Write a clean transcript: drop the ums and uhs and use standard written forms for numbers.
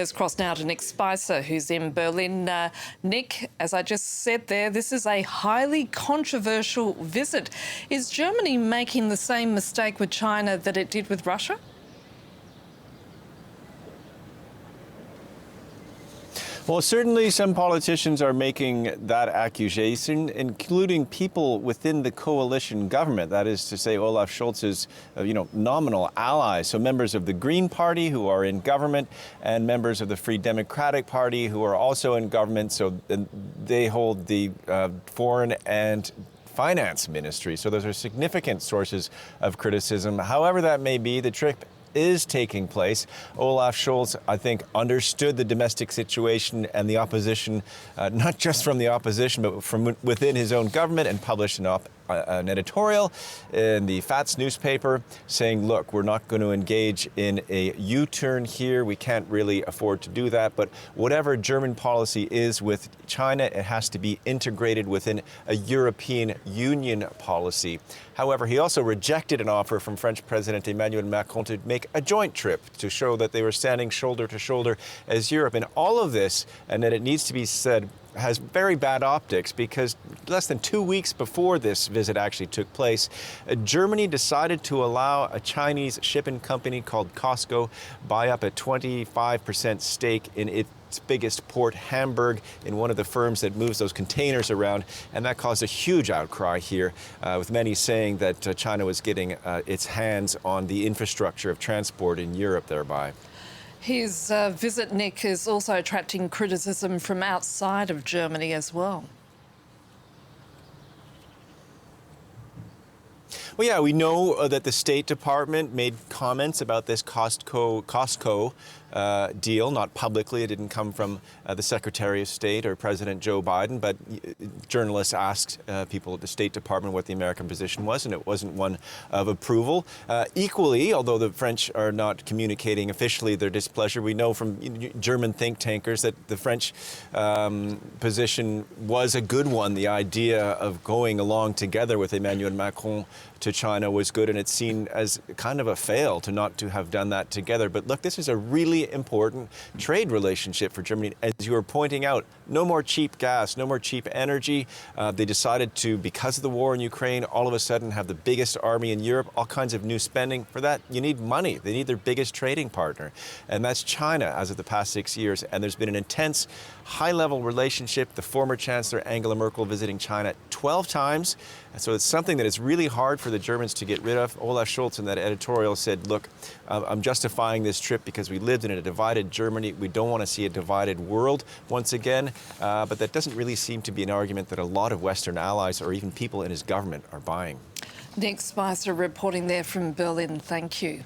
Let's cross now to Nick Spicer, who's in Berlin. Nick, as I just said there, this is a highly controversial visit. Is Germany making the same mistake with China that it did with Russia? Well, certainly some politicians are making that accusation, including people within the coalition government. That is to say, Olaf Scholz's, nominal allies. So members of the Green Party who are in government and members of the Free Democratic Party who are also in government. So they hold the foreign and finance ministry. So those are significant sources of criticism. However that may be, the trip is taking place. Olaf Scholz, I think, understood the domestic situation and the opposition, not just from the opposition, but from within his own government, and published an editorial in the FATS newspaper saying, look, we're not going to engage in a U-turn here. We can't really afford to do that. But whatever German policy is with China, it has to be integrated within a European Union policy. However, he also rejected an offer from French President Emmanuel Macron to make a joint trip to show that they were standing shoulder to shoulder as Europe. And all of this, and that it needs to be said, has very bad optics, because less than 2 weeks before this visit actually took place, Germany decided to allow a Chinese shipping company called COSCO buy up a 25% stake in its biggest port, Hamburg, in one of the firms that moves those containers around. And that caused a huge outcry here, with many saying that China was getting its hands on the infrastructure of transport in Europe thereby. His visit, Nick, is also attracting criticism from outside of Germany as well. Well, yeah, we know that the State Department made comments about this COSCO deal, not publicly. It didn't come from the Secretary of State or President Joe Biden, but journalists asked people at the State Department what the American position was, and it wasn't one of approval. Equally, although the French are not communicating officially their displeasure, we know from German think tankers that the French position was a good one. The idea of going along together with Emmanuel Macron to China was good, and it's seen as kind of a fail to not to have done that together. But look, this is a really important trade relationship for Germany. As you were pointing out, no more cheap gas, no more cheap energy. They decided to, because of the war in Ukraine, all of a sudden have the biggest army in Europe, all kinds of new spending. For that, you need money. They need their biggest trading partner, and that's China as of the past 6 years. And there's been an intense, high-level relationship. The former Chancellor Angela Merkel visiting China 12 times. So it's something that is really hard for the Germans to get rid of. Olaf Scholz in that editorial said, look, I'm justifying this trip because we lived in a divided Germany. We don't want to see a divided world once again. But that doesn't really seem to be an argument that a lot of Western allies or even people in his government are buying. Nick Spicer reporting there from Berlin. Thank you.